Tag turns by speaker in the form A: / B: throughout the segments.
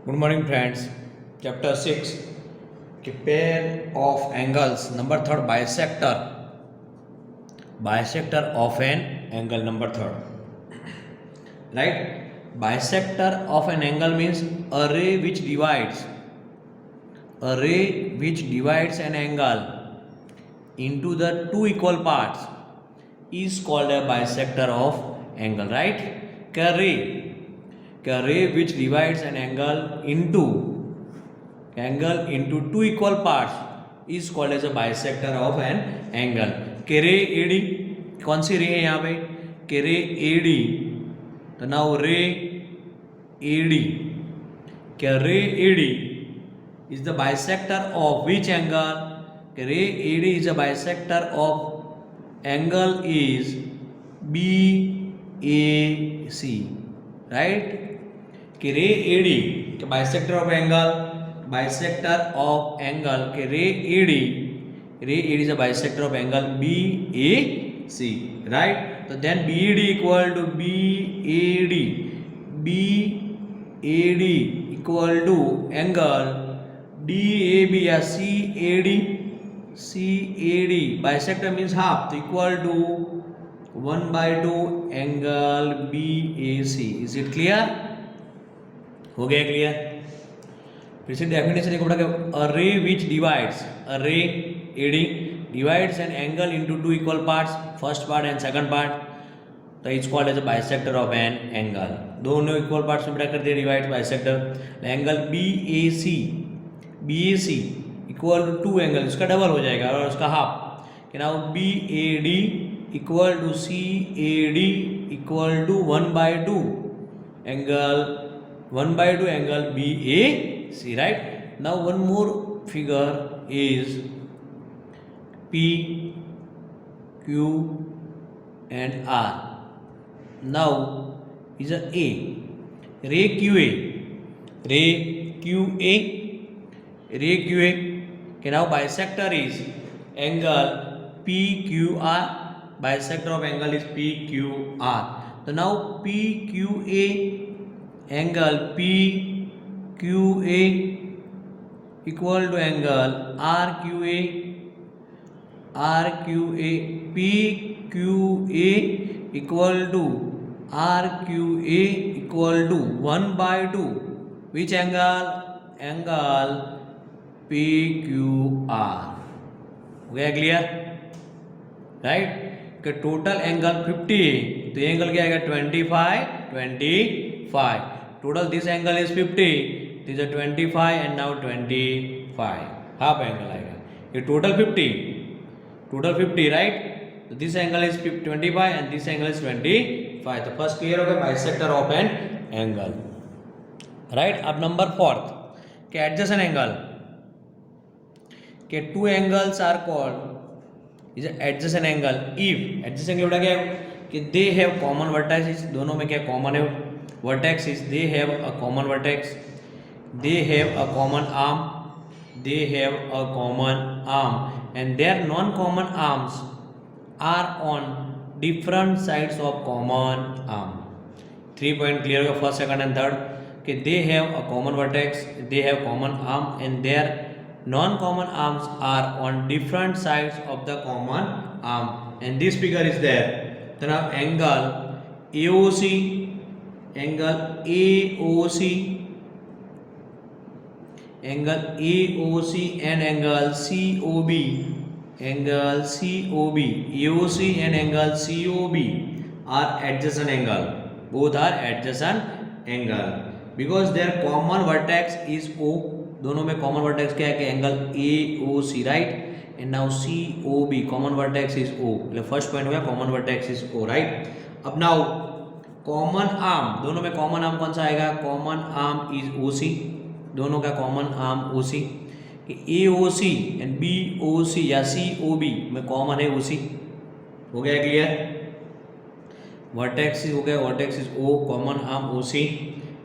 A: Good morning, friends. Chapter 6 कि pair of angles. Number third, bisector. Bisector of an angle. Number third. Right? Bisector of an angle means a ray which divides. A ray which divides an angle into the two equal parts is called a bisector of angle. Right? A ray which divides an angle into two equal parts is called as a bisector of an angle. के ray AD कौन सी रे है यहाँ पे? के ray AD. तो now रे AD, के ray AD is the bisector of which angle? के ray AD is a bisector of angle is BAC. right? कि रे एडी के bisector of angle के रे AD is a bisector of angle BAC, right? So then BAD equal to BAD equal to angle DAB या CAD. Bisector means half, तो equal to 1/2 angle BAC. Is it clear? हो गया clear? फिर से definition एक बड़ा अ रे विच divides, a ray AD divides an angle into two equal parts, first part and second part, तो it's called as a bisector of an angle. दोनों equal parts में ब्रेक कर दिया, divide bisector. Angle BAC equal to angle, इसका double हो जाएगा और उसका हाफ. कि now BAD equal to CAD equal to 1/2 angle BAC, right? Now one more figure is P, Q and R. Now is a A, ray QA. Okay, now bisector is angle PQR. Bisector of angle is PQR. So now PQA angle PQA equal to angle RQA. PQA equal to RQA equal to 1/2 which angle? Angle PQR. हो गया clear? Right? कि total angle 50 है, तो ये angle क्या आएगा? 25. Total this angle is 50, this is 25 and now 25, half angle आएगा. ये total 50, right? So this angle is 25 and this angle is 25. तो first clear हो गया bisector of an angle, right? अब number 4 के adjacent angle के two angles are called is adjacent angle if adjacent angle क्या है कि they have common vertices. दोनों में क्या common है? Vertices. They have a common vertex, they have a common arm, and their non-common arms are on different sides of common arm. 3 point clear होगा first, second and third कि they have a common vertex, they have common arm, and their non-common arms are on different sides of the common arm. And this figure is there. Then angle AOC and angle COB. AOC and angle COB are adjacent angle. Both are adjacent angle because their common vertex is O. दोनों में common vertex क्या है कि angle AOC, right? And now COB common vertex is O. First point हो गया common vertex is O, right? अब now common arm, दोनों में कॉमन आर्म कौन सा आएगा? Common arm is OC. दोनों का common arm OC. AOC and BOC या COB में कॉमन है OC. हो गया क्लियर? वर्टेक्स हो गया, vertex is O, common arm OC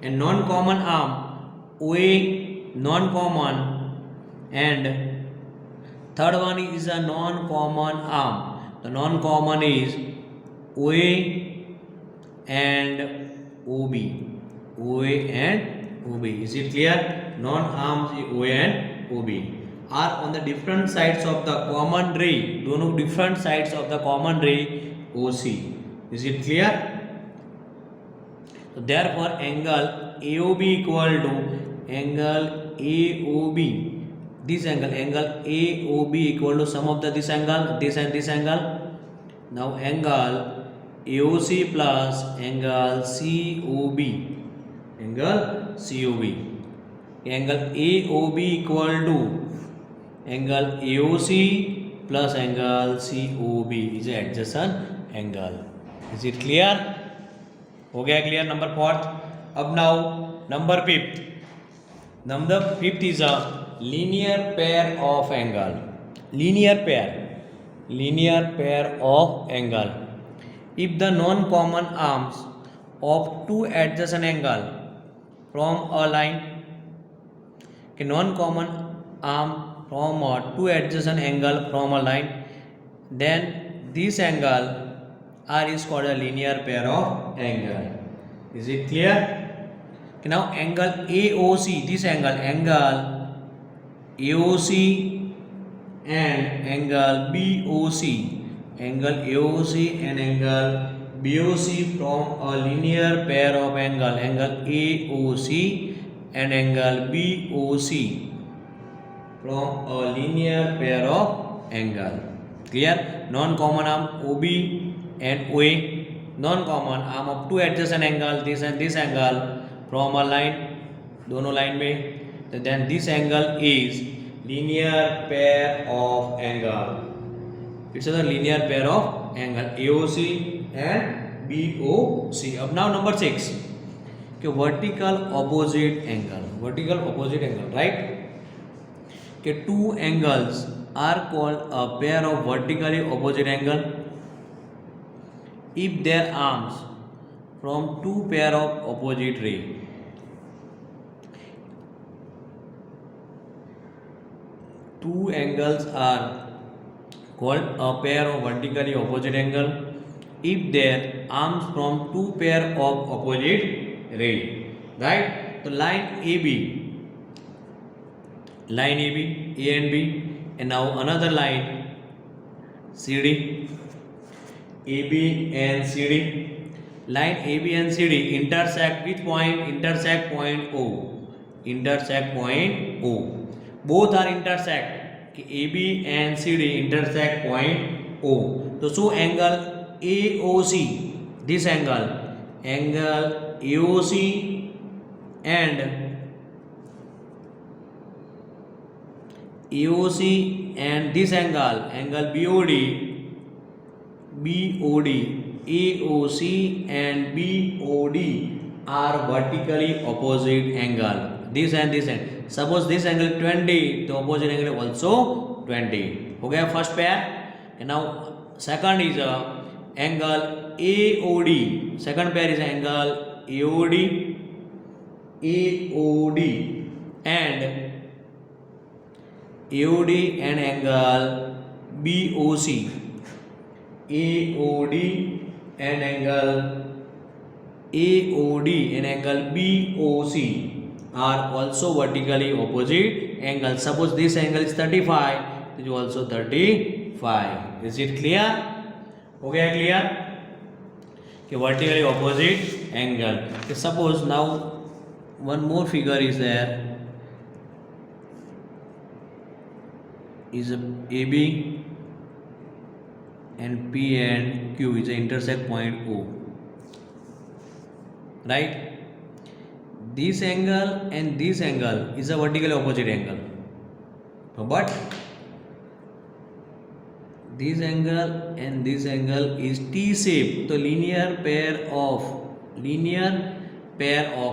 A: and non common arm OA, non common, and third one is a non common arm. The non common is OA and OB. OA and OB. Is it clear? Non-arms OA and OB are on the different sides of the common ray. दोनों different sides of the common ray OC. Is it clear? So therefore angle AOB equal to angle AOB. This angle AOB equal to sum of this angle, this and this angle. Now angle AOC plus angle COB. Angle COB. Angle AOB equal to angle AOC plus angle COB is an adjacent angle. Is it clear? हो गया clear number fourth. अब now number fifth. Number fifth is a linear pair of angle. Linear pair of angle. If the non-common arms of two adjacent angle from a line, okay, non-common arm from two adjacent angle from a line, then this angle R is called a linear pair of angle. Is it clear? Okay, now angle AOC, this angle AOC and angle BOC, angle AOC and angle BOC from a linear pair of angle AOC and angle BOC from a linear pair of angle. Clear? Non-common arm OB and OA, non-common arm of two adjacent angle, this and this angle from a line, दोनों line में. Then this angle is linear pair of angle. It's a linear pair of angle AOC and BOC. अब now number 6. Okay, vertical opposite angle, right? Okay, two angles are called a pair of vertically opposite angle if their arms from two pair of opposite ray. Two angles are called a pair of vertically opposite angle if their arms from two pair of opposite ray, right? So line AB, A and B, and now another line CD, AB and CD. Line AB and CD intersect which point? Intersect point O. Both are intersect. AB and CD intersect point O. So show angle AOC. This angle AOC and this angle BOD, AOC and BOD are vertically opposite angle. This and this end. Suppose this angle 20, the opposite angle also 20. हो गया first pair. And now second is angle AOD. Second pair is angle AOD and angle BOC. AOD and angle BOC are also vertically opposite angles. Suppose this angle is 35, this is also 35. Is it clear? Okay, clear? Okay, vertically opposite angle. Okay, suppose now one more figure is there. Is AB and P and Q is an intersect point O, right? This angle and this angle is a vertically opposite angle, but this angle and this angle is T shape. So linear pair of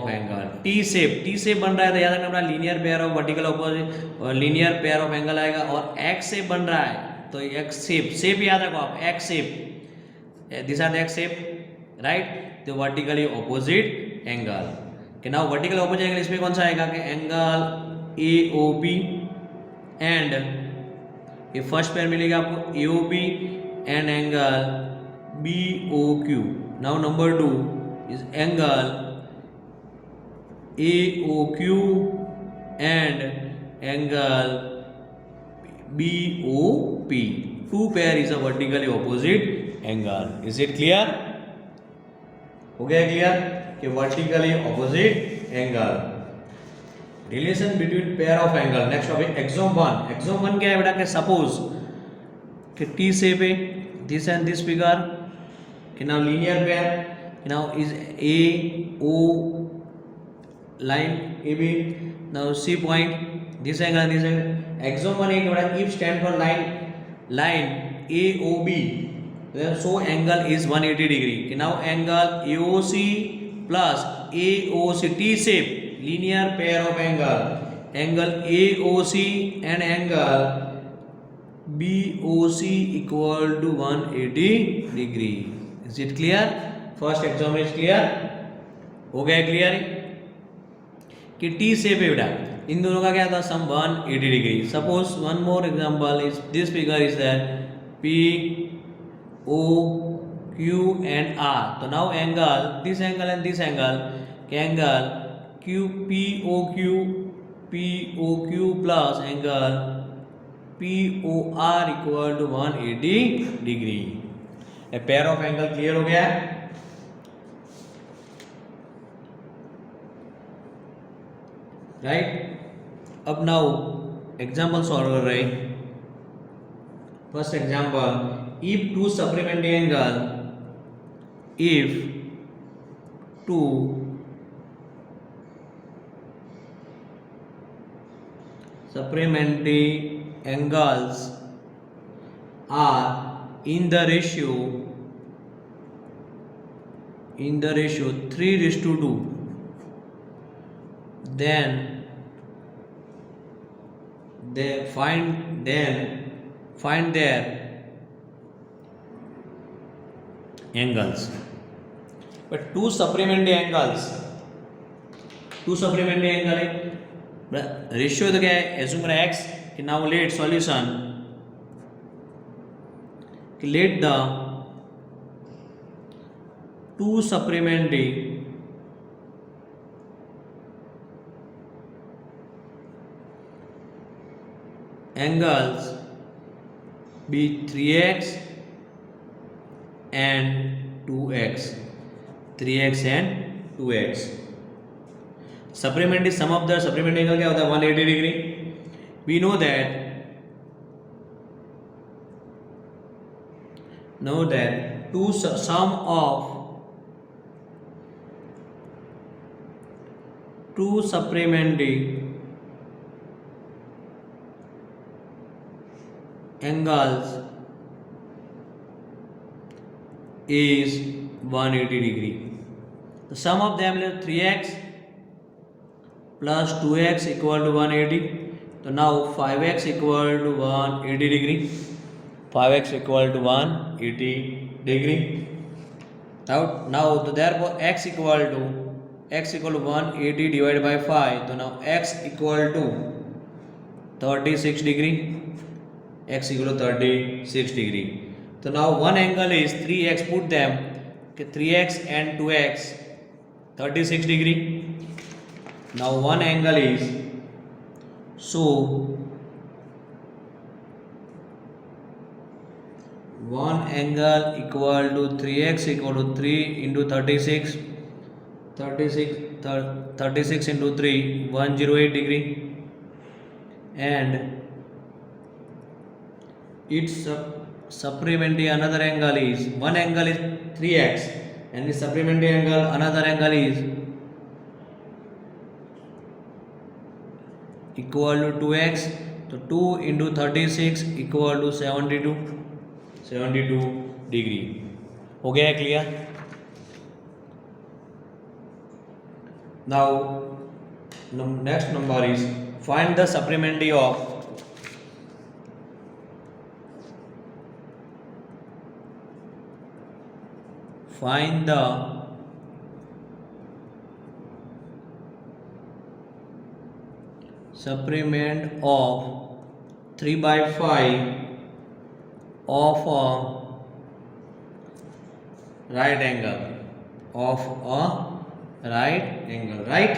A: angle T shape बन रहा है. तो याद रखना अपना linear pair of vertical opposite और linear pair of angle आएगा. और X shape बन रहा है तो X shape याद रखो आप. X shape, these are the X shape, right? तो vertically opposite angle. Okay, now vertical opposite angle इसमें कौन सा आएगा कि एंगल AOP एंड ये फर्स्ट पेयर मिलेगा आपको AOP and angle BOQ. Now number 2 is angle AOQ and angle BOP. Two pair is a vertically opposite angle. Is it clear? हो गया क्लियर कि vertically opposite angle, relation between pair of angle. Next topic axiom one. Axiom one क्या है बेटा? कि suppose कि T shape है, this and this figure, कि नाउ लीनियर पेयर, कि now is A O line AB, now C point, this angle and this angle. Axiom 1 है कि बेटा if stand for line AOB, then so angle is 180 degree. कि now angle AOC plus AOC, T shape linear pair of angle AOC and angle BOC equal to 180 degree. Is it clear? First axiom is clear. हो गया clear कि T shape है बेटा, इन दोनों का क्या था? Sum 180 degree. Suppose one more example is this figure is that P O Q and R. तो now angle this angle and this angle, angle Q P O Q plus angle P O R equal to 180 degree. A pair of angle clear हो गया? Right. अब now example solve कर रहे. First example, if two supplementary angle, if two supplementary angles are in the ratio 3:2, then they find their angles. But two supplementary angles है, ratio तो क्या है? Assume करें x कि नाउ लेट सॉल्यूशन कि let the two supplementary angles be 3x and 2x. 3x and 2x. Supplementary sum of the supplementary angle क्या होता है? 180 degree. We know that two sum of two supplementary angles is 180 degree. The sum of them is 3x plus 2x equal to 180. So now 5x equal to 180 degree. 5x equal to 180 degree. Now so therefore x equal to 180 divided by 5. So now x equal to 36 degree. X equal to 36 degree. So now one angle is 3x. Put them 3x and 2x 36 degree. Now one angle is, so one angle equal to 3x equal to 3 into 36 into 3 108 degree, and its supplementary another angle is, one angle is 3x and the supplementary angle another angle is equal to 2x. So 2 into 36 equal to 72 degree. हो गया clear? Now next number is find the supplementary of supplement of 3/5 of a right angle, right?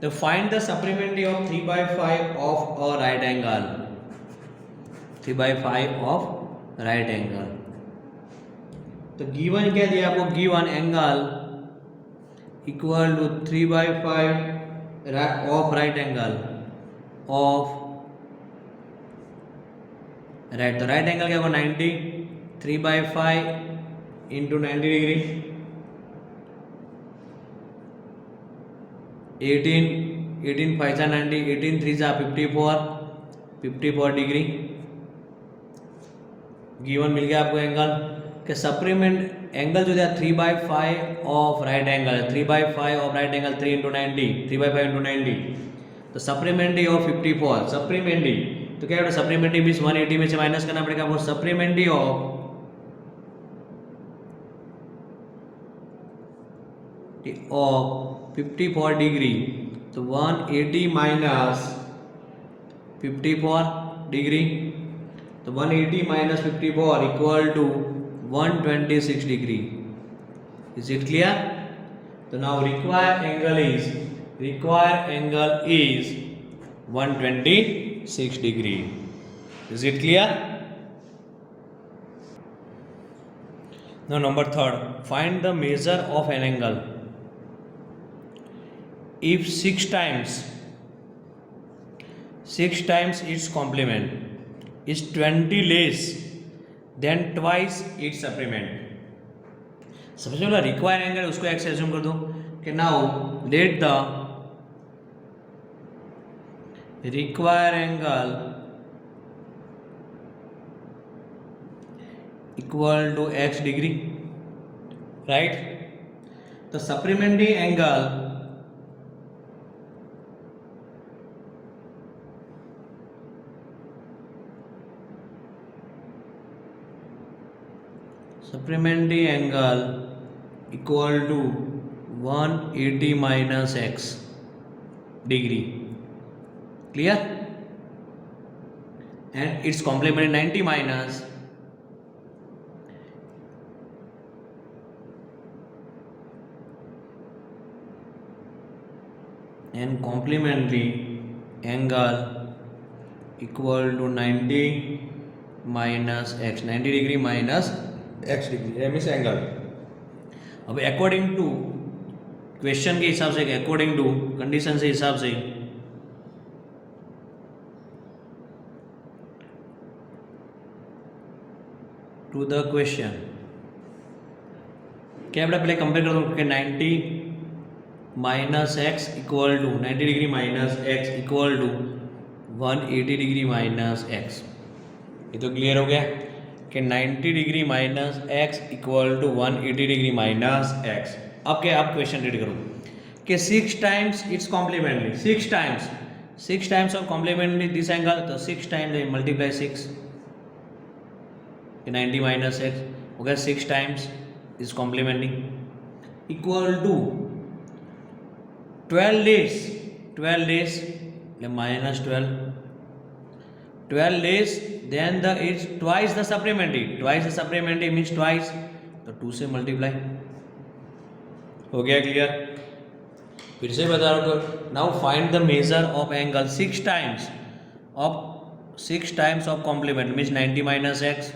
A: तो find the supplementary of 3/5 of a right angle, 3/5 of right angle. तो given क्या दिया आपको, given angle equal to 3/5 of right angle of right. तो right angle क्या होगा 90, 3/5 into 90 degree 18 5 जा 90, 18 3 जा 54 डिग्री। गिवन मिल गया आपको एंगल के सप्लीमेंट एंगल जो दिया 3/5 ऑफ राइट एंगल है, 3/5 of right angle 3 into 90, 3/5 into 90। तो सप्लीमेंट्री ऑफ 54, सप्लीमेंट्री तो क्या है, सप्लीमेंट्री मीन्स 180 में से माइनस करना पड़ेगा वो सप्लीमेंट्री ऑफ 54 डिग्री। तो 180 माइनस 54 डिग्री, तो 180 minus 54 equal to 126 degree. Is it clear? तो now required angle is 126 degree. Is it clear? Now number 3, find the measure of an angle if 6 times its complement is 20 less than twice its supplement। सबसे पहला require angle उसको x assume कर दो कि now let the require angle equal to x degree, right. तो supplementary angle equal to 180 minus x degree, clear. And it's complement 90 minus and complementary angle equal to 90 minus x, 90 degree minus x degree, ये means angle. अब according to question के हिसाब से, according to condition से हिसाब से to the question क्या बेटा, पहले कंपेयर कर दो कि 90 minus x equal to 90 degree minus x equal to 180 degree minus x. ये तो क्लियर हो गया कि 90 degree minus x equal to 180 degree minus x. अब क्या, आप क्वेश्चन रीड करो कि 6 times it's complementary, 6 times of complementary this angle. तो 6 टाइम्स मल्टीप्लाई 6, 90 माइनस एक्स हो गया 6 times is complementary equal to 12 days minus 12 days, then it's twice the supplementary means twice, तो 2 से मल्टीप्लाई हो गया। क्लियर? फिर से बता रहा हूँ, now find the measure of angle 6 times of complement means 90 minus x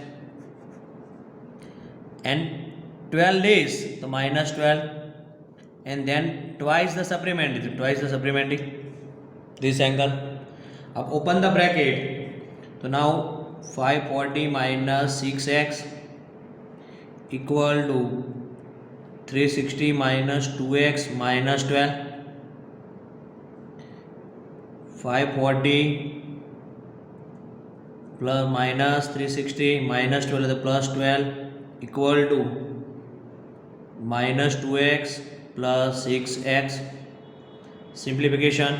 A: and 12 days तो minus 12 and then twice the supplementary this angle। अब open the bracket, तो now 540 minus 6x equal to 360 minus 2x minus 12, 540 plus minus 360 minus 12 plus 12 equal to minus 2x plus 6x। Simplification,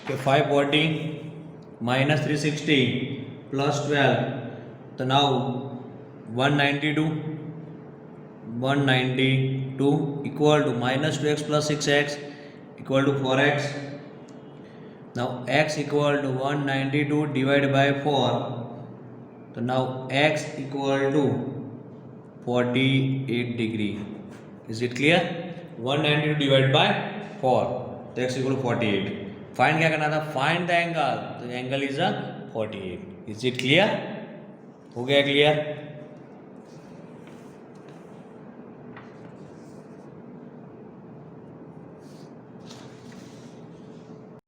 A: कि 540 minus 360 plus 12 तो now 192 equal to minus 2x plus 6x equal to 4x. Now x equal to 192 divided by 4. So now x equal to 48 degree. Is it clear? 192 divided by 4. तो x equal to 48. Find क्या करना था? Find the angle. तो angle is 48. Is it clear? हो गया clear?